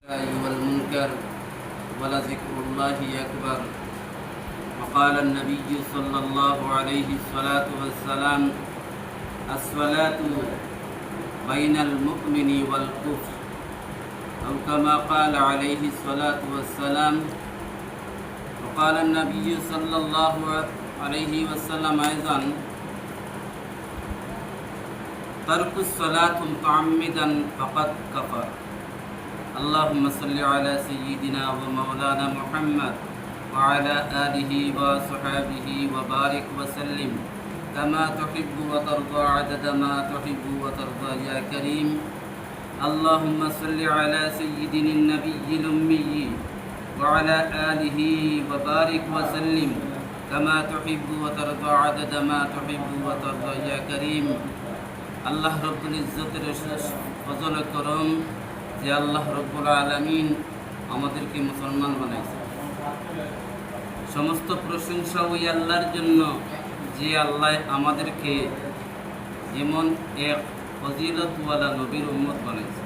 والمنكر ولذكر الله أكبر. وقال النبي صلى الله عليه الصلاة والسلام: الصلاة بين المؤمن والكفر، أو كما قال عليه الصلاة والسلام. وقال النبي صلى الله عليه وسلم أيضا: ترك الصلاة متعمدا فقد كفر. اللهم صل على سيدنا ومولانا محمد وعلى آله وصحبه وبارك وسلم كما تحب وترضى عدد ما تحب وترضى يا كريم. اللهم صل على سيدنا النبي الأمي وعلى آله وبارك وسلم كما تحب وترضى عدد ما تحب وترضى يا كريم. আল্লাহ রব্বুল ইজ্জতের ফজল করম যে আল্লাহ রব্বুল আলামিন আমাদেরকে মুসলমান বানাইছে। সমস্ত প্রশংসা ওই আল্লাহর জন্য যে আল্লাহ আমাদেরকে এমন এক ফজিলতওয়ালা নবীর উম্মত বানাইছে।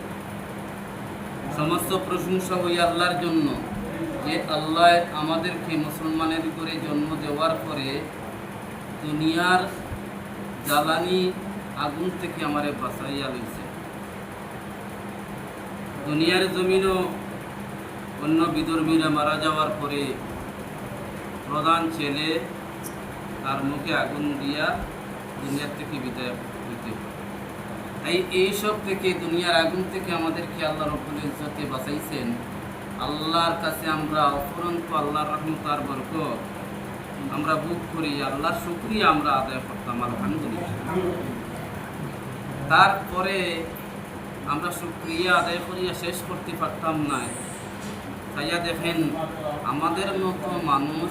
সমস্ত প্রশংসা ওই আল্লাহর জন্য যে আল্লাহ আমাদেরকে মুসলমানের করে জন্ম দেওয়ার পরে দুনিয়ার জ্বালানি আগুন থেকে আমারে বাঁচাইয়া লইছে। দুনিয়ার জমিনও অন্য বিধর্মীরা মারা যাওয়ার পরে প্রধান ছেলে তার মুখে আগুন দিয়া দুনিয়ার থেকে বিদায় হইতে, এইসব থেকে দুনিয়ার আগুন থেকে আমাদেরকে আল্লাহ রব্বুল ইজ্জতে বাঁচাইছেন। আল্লাহর কাছে আমরা অফুরন্ত আল্লাহর রহমত আর বরকত আমরা বুক করি, আল্লাহর শুকরিয়া আমরা আদায় করতাম আলহামদুলিল্লাহ। তারপরে আমরা শুকরিয়া আদায় করিয়া শেষ করতে পারতাম না। তাইয়া দেখেন, আমাদের মতো মানুষ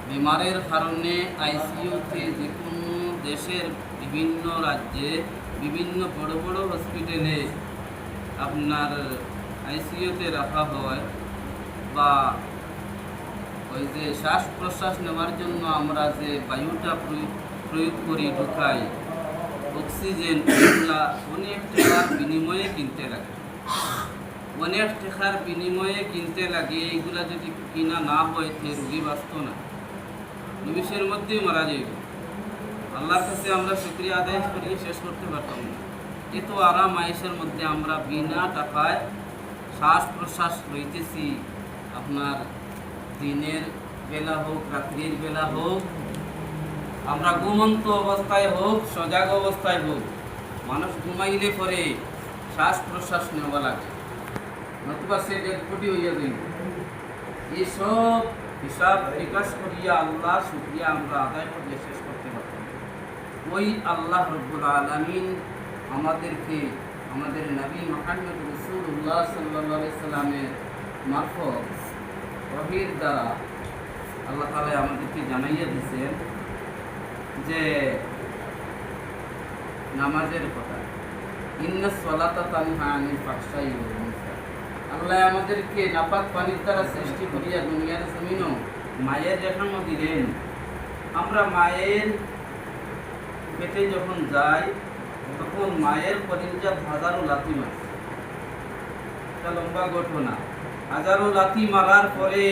বিমারের কারণে আইসিইউতে যে কোনো দেশের বিভিন্ন রাজ্যে বিভিন্ন বড় বড় হসপিটালে আপনার আইসিইউতে রাখা হয়, বা ওই যে শ্বাস প্রশ্বাস নেওয়ার জন্য আমরা যে বায়ুটা প্রয়োগ করি, ঢুকাই, অক্সিজেন, এগুলা অনেক টাকার বিনিময়ে কিনতে লাগে। অনেক টাকার বিনিময়ে কিনতে লাগে। এইগুলা যদি কিনা না হয় সে রোগী বাঁচত না, নিমিষের মধ্যেই মারা যাইব। আল্লাহর কাছে আমরা শুকরিয়া আদায় করিয়ে শেষ করতে পারতাম না। এত আরাম আয়েশের মধ্যে আমরা বিনা টাকায় শ্বাস প্রশ্বাস লইতেছি। আপনার দিনের বেলা হোক, রাত্রির বেলা হোক, আমরা ঘুমন্ত অবস্থায় হোক, সজাগ অবস্থায় হোক, মানুষ ঘুমাইলে পরে শ্বাস প্রশ্বাস নেওয়া লাগে, নতুবা সে ডেডবডি হইয়া যাইব। এইসব হিসাব বিকাশ করিয়া আল্লাহ শুকরিয়া আমরা আদায় করিয়া শেষ করতে পারতাম। ওই আল্লাহ রব্বুল আলামিন আমাদেরকে আমাদের নবী মুহাম্মদ রাসূলুল্লাহ সাল্লাল্লাহু আলাইহি সাল্লামের মারফত ওহীর দ্বারা আল্লাহ তাআলা আমাদেরকে জানাইয়া দিয়েছেন যে নামাজের কথা, ইন্নাস সালাতা তানহা আনিল ফাহশাই ওয়াল মুনকার। আল্লাহ আমাদেরকে নাপাক পানির দ্বারা সৃষ্টি করিয়া দুনিয়ার জমিনও মায়ের রেখানো দিলেন। আমরা মায়ের পেটে যখন যাই তখন মায়ের কলিজা হাজারো লাথি মারে। এটা লম্বা ঘটনা। হাজারো লাথি মারার পরে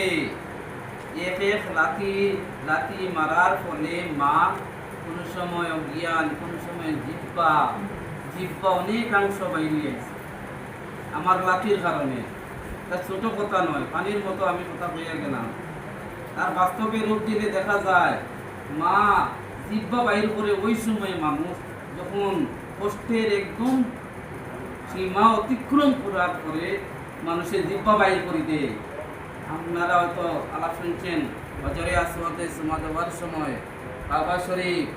এক এক লাথি মারার ফলে মা কোনো সময় অজ্ঞান, কোনো সময় জিহ্বা অনেকাংশ বাইরে আছে আমার লাঠির কারণে। তা ছোট কথা নয়, পানির মতো আমি কথা বইয়া গেলাম। তার বাস্তবে রূপ দিলে দেখা যায় মা জিহ্বা বাইর করে ওই সময় মানুষ যখন কষ্টের একদম সীমা অতিক্রম করার পরে মানুষের জিহ্বা বাইর করে দেয়। আপনারা হয়তো আলাপ শুনছেন, হজরে আসওয়াদে সুমা দেওয়ার সময় কাবা শরীফ,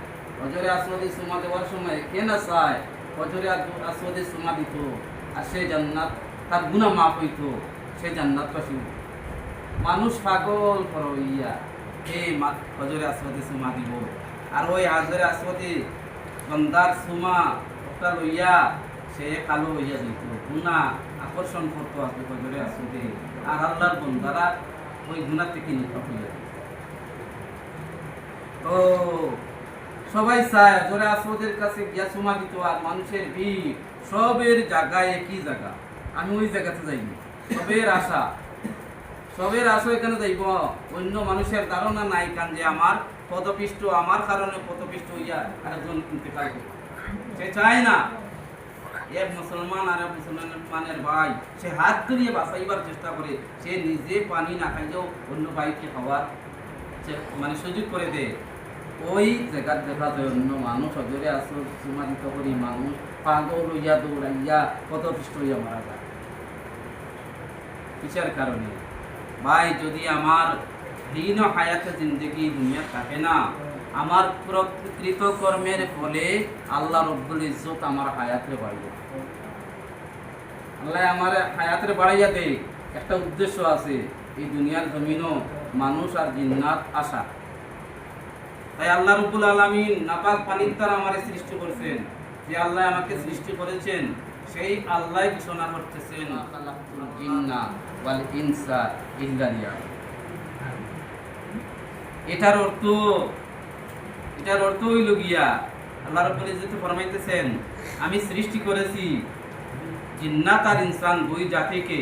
হজরে আসওয়াদে সুমা দেওয়ার সময় কে না চায় হজরে আসওয়াদে সুমা দিত, আর সে জান্নাত তার গুনাহ মাফ হইত, সে জান্নাত পাশে। মানুষ পাগল করো ইয়া এই হজরে আসওয়াদে সুমা দিব, আর ওই হজরে আসওয়াদে গন্ধার সুমা ওটা লইয়া সে কালো হইয়া যেত, গুনাহ আকর্ষণ করতো আসবে হজরে আসওয়াদে। আর আল্লাহর বন্দারা ওই গুনাহ থেকে নিপাত হইয়া যেত। তো সবাই চায় হজরে আসওয়াদের কাছে গিয়া সুমা দিত, আর মানুষের ভিড় সবের জায়গায় একই জায়গা, আমি ওই জায়গাতে যাইনি। সবের আশা এখানে যাইব, অন্য মানুষের ধারণা নাই কান যে আমার পদপিষ্ট, আমার কারণে পদপিষ্ট হইয়া আরেকজন ইন্তেকাল করবে। সে চায় না এক মুসলমান আর এক মুসলমানের ভাই সে হাত ধরিয়ে বাঁচাইবার চেষ্টা করে, সে নিজে পানি না খাইলেও অন্য ভাইকে খাওয়ার মানে সুযোগ করে দেয়। ওই জায়গার দেখা যায় অন্য মানুষ অজরে আসর সমাধিত করি মানুষ পাগল হইয়া দৌড়াইয়া পদপিষ্ট হইয়া মারা যায়। কিসের কারণে? ভাই, যদি আমার হীন হায়াতে জিন্দগি দুনিয়া থাকে না, আমার প্রকৃত কর্মের ফলে আল্লাহ রব্বুল ইজ্জত আমার হায়াতে বাড়াইয়া, আল্লাহ আমার হায়াতে বাড়াইয়া দেয়। একটা উদ্দেশ্য আছে, এই দুনিয়ার জমিনও মানুষ আর জিন্নাত আসা। তাই আল্লাহ রব্বুল আলামিন নাপাক পানির দ্বারা আমার সৃষ্টি করেছেন। যে আল্লাহ আমাকে সৃষ্টি করেছেন সেই আল্লাহ ঘোষণা করতেছেন, খালাকতুল জিন্না ওয়াল ইনসা ইল্লা লিয়াবুদুন। এটার অর্থ হইল গিয়া আল্লাহ রাব্বুল ইজ্জত ফরমাইতেছেন, আমি সৃষ্টি করেছি জিন্নাত আর ইনসান দুই জাতিকে।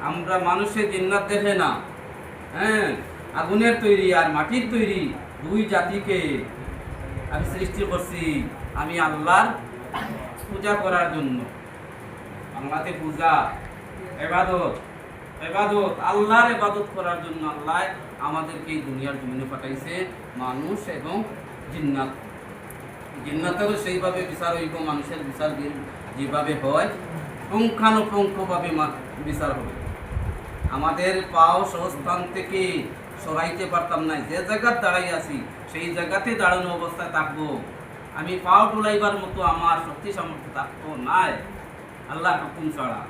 আমরা মানুষের জিন্নাত দেখে না, হ্যাঁ, আগুনের তৈরি আর মাটির তৈরি দুই জাতিকে আমি সৃষ্টি করছি আমি আল্লাহর পূজা করার জন্য। বাংলাতে পূজা, ইবাদত, আল্লাহর ইবাদত করার জন্য আল্লাহ আমাদেরকে এই দুনিয়ার জমিনে পাঠাইছে, মানুষ এবং জিন্নাত। জিন্নাতেরও সেইভাবে বিচার হইব, মানুষের বিচার যেভাবে হয় পুঙ্খানুপুঙ্খভাবে বিচার হবে। আমাদের পাও সহস্থান থেকে সরাইতে পারতাম না, যে জায়গায় দাঁড়াই আছি সেই জায়গাতে দাঁড়ানো অবস্থায় থাকবো। আমি পাও ডুলাইবার মতো আমার শক্তি সামর্থ্য থাকবো নাই আল্লাহর হুকুম ছাড়া।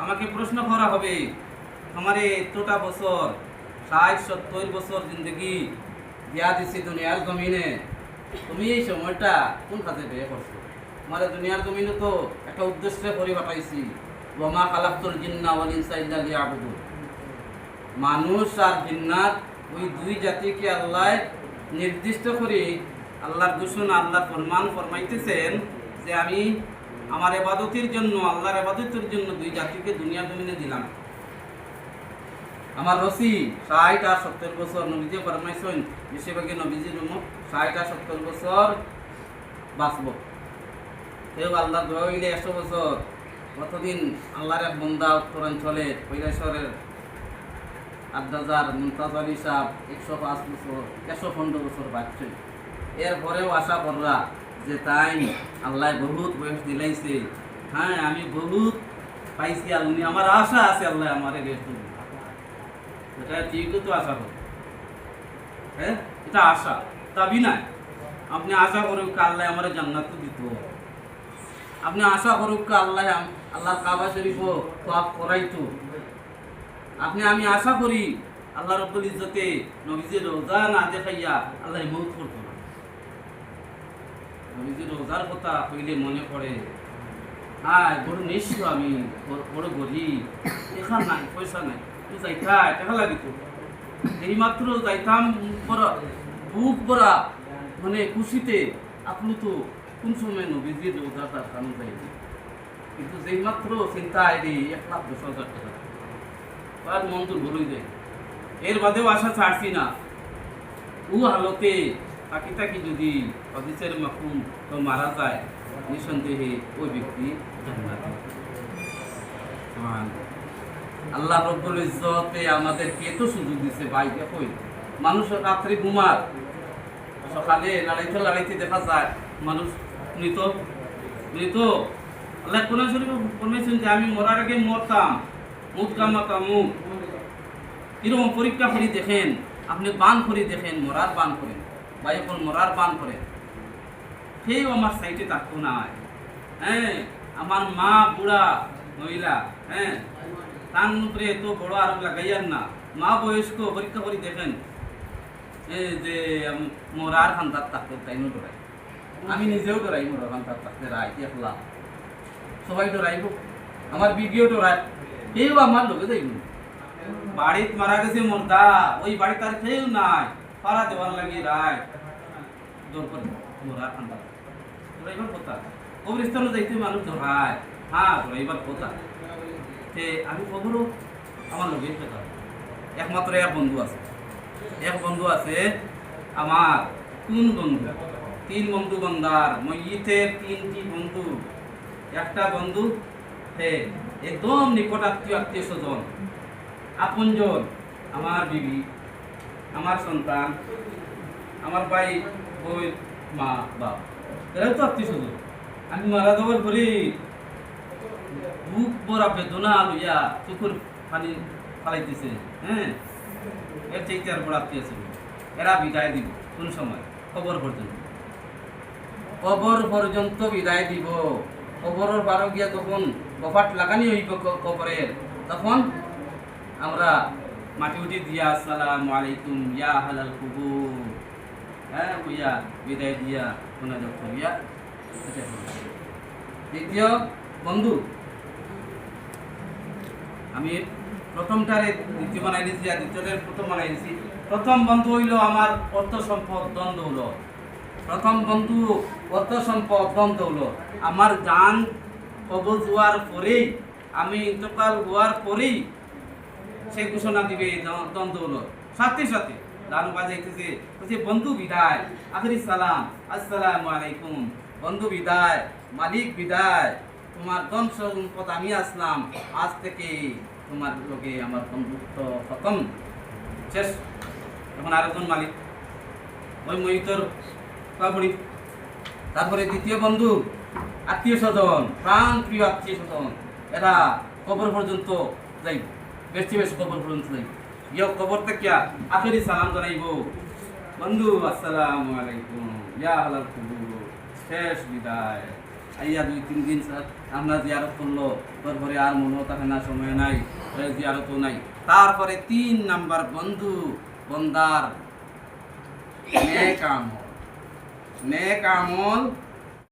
আমাকে প্রশ্ন করা হবে, আমার এতটা বছর 60-70 বছর জিন্দগি দিয়া দিছি দুনিয়ার জমিনে, তুমি এই সময়টা কোন কাজে ব্যয় করছো? আমার দুনিয়ার জমিনে তো একটা উদ্দেশ্যে করে পাঠাইছি, ওয়া মা খালাকতুল জিন্না ওয়াল ইনসা ইল্লা লিয়াবুদুন। মানুষ আর জিন্নাত ওই দুই জাতিকে আল্লাহ নির্দিষ্ট করে আল্লাহর ঘোষণা, আল্লাহর ফরমান ফরমাইতেছেন যে আমি আমার ইবাদতের জন্য, আল্লাহর ইবাদতের জন্য দুই জাতিকে দুনিয়ার জমিনে দিলাম। আমার রসি 60 আর 70 বছর নবীজি ফরমাইছেন, বেশিরভাগই নবীজির উম্মত 60 আর 70 বছর বাঁচব। কেউ আল্লাহ দোয়া হইলে 100 বছর। কতদিন আল্লাহর এক বন্দা উত্তরাঞ্চলে কৈলাসরের আব্দাজার মুমতাজ আলী সাহেব 105 বছর, 115 বছর বাঁচছে। এরপরেও আশা কররা যে তাই আল্লাহ বহুত বয়স দিলাইছে, হ্যাঁ আমি বহুত পাইছি, আর উনি আমার আশা আছে আল্লাহ আমার রেস্ট দিবে। এটা ঠিকই তো আশা করি, হ্যাঁ এটা আশা, দাবি নাই। আপনি আশা করুক আল্লাহ আমার জান্নাত দিত, আপনি আশা করুক আল্লাহ কাবা শরীফ তওয়াফ করাইতো, আমি আশা করি আল্লাহ রাব্বুল ইজ্জতে নবীজির রোজা না দেখাইয়া আল্লাহ মউত করতো না। নবীজির রোজার কথা হইলে মনে পড়ে, হ্যাঁ বড় নিঃস্ব, আমি বড় গরিব, এখান নাই, পয়সা নাই, তুই যাইতা টাকা লাগিত। এইমাত্র যাইতাম বুক ভরা মানে খুশিতে আপ্লুত, কোন সময় নবীজির রোজাটা কারণ যাইনি। কিন্তু যেইমাত্র চিন্তা আইলি 1,10,000 টাকা আর মন তো ভুলই যায়। এর বাদেও আশা ছাড়ছি না। ও হালতে তাকি যদি হদিসের মাফহুম তো মারা যায়, নিঃসন্দেহে ওই ব্যক্তি জান্নাতে। আল্লাহ রব্বুল ইজ্জতে আমাদেরকে এত সুযোগ দিচ্ছে ভাই। দেখো মানুষ রাত্রে ঘুমার, সকালে লড়াইতে দেখা যায় মানুষ মৃত। আল্লাহ কোরআন শরীফে ফরমাইছেন যে আমি মরার আগে মরতাম, মুখ কামাতাম মুখ। এরকম পরীক্ষা করে দেখেন, আপনি বান করে দেখেন, মরার বান করেন বা এখন মরার বান করেন, কেউ আমার সাইটে থাকতো না। হ্যাঁ আমার মা বুড়া মহিলা, হ্যাঁ তার উপরে এত বড় আরোপ লাগাইয়ার না। মা বয়স্ক পরীক্ষা করে দেখেন, যে মরার খান্তার থাকতে তাই ডরাই, আমি নিজেও ডরাই মরার খান্তার থাকতে রাই একলা, সবাই ডরাইব, আমার ভিডিও ডরাই, কেউ আমার লোকে যাইব। বাড়িতে মারা গেছে মর্দা, ওই বাড়ি তার কেউ নাই, পাড়া দেওয়ার লাগে রায় জোর করে মরার খান্তার ডরাইবার কথা। কবরস্থানে যাইতে মানুষ ডরায়, হ্যাঁ ডরাইবার কথা। তে আমি খবরও আমার লোকের কথা একমাত্র এক বন্ধু আছে আমার। কোন বন্ধু? 3 বন্ধু বন্দার মইতের 3টি বন্ধু। একটা বন্ধু হে একদম নিকট আত্মীয় স্বজন আপনজন, আমার বিবি, আমার সন্তান, আমার ভাই, বোন, মা, বাপ, এরাও তো আত্মীয় স্বজন। আমি মারা যাওয়ার পরে বুক ভরা বেদনা লইয়া চোখের পানি ফালাইতেছে। হ্যাঁ, এর চাইতে আর বড় আত্মীয় ছিল। এরা বিদায় দিব কোন সময়? কবর পর্যন্ত বিদায় দিব। কবরের বারো গিয়া তখন কপাট লাগানি হইব কবরের, তখন আমরা মাটি উঠি দিয়া আসসালামু আলাইকুম ইয়া হালাল কুবুর, হ্যাঁ বইয়া বিদায় দিয়া মোনাজাত করিয়া। দ্বিতীয় বন্ধু, আমি প্রথমটারে দ্বিতীয় বানাই দিয়েছি আর দ্বিতীয়টারে প্রথম বানাই দিয়েছি। প্রথম বন্ধু হইল আমার অর্থ সম্পদ ধন দৌলত। প্রথম বন্ধু অর্থ সম্পদ ধন দৌলত। আমার জান কবজ হওয়ার পরেই, আমি ইন্তকাল হওয়ার পরেই সে ঘোষণা দিবে ধন দৌলত। সাথে সাথে দানু বাজাইতেছে, বলছে বন্ধু বিদায়, আখরি সালাম, আসসালামু আলাইকুম। বন্ধু বিদায়, মালিক বিদায়, তোমার ধন সম্পদ আমি আসলাম, আজ থেকে তোমার লোকে আমার বন্ধুত্ব খতম, শেষ। এখন আরেকজন মালিক, ওই মহিতর কাপড়ি। তারপরে দ্বিতীয় বন্ধু আত্মীয় স্বজন, প্রাণ প্রিয় আত্মীয় স্বজন, এরা কবর পর্যন্ত যাইব, বেশি কবর পর্যন্ত যাইব। ইয় কবর থেকে আখেরি সালাম জানাইব, বন্ধু আসসালামু আলাইকুম ইয়া হালাল কুবুর, শেষ বিদায়। আইয়া 2-3 দিন আমরা জিয়ারত করলো, তারপরে আর মনে থাকে না, সময় নাই, জিয়ারতও নাই। তারপরে 3 নাম্বার বন্ধু বন্দার নেক আমল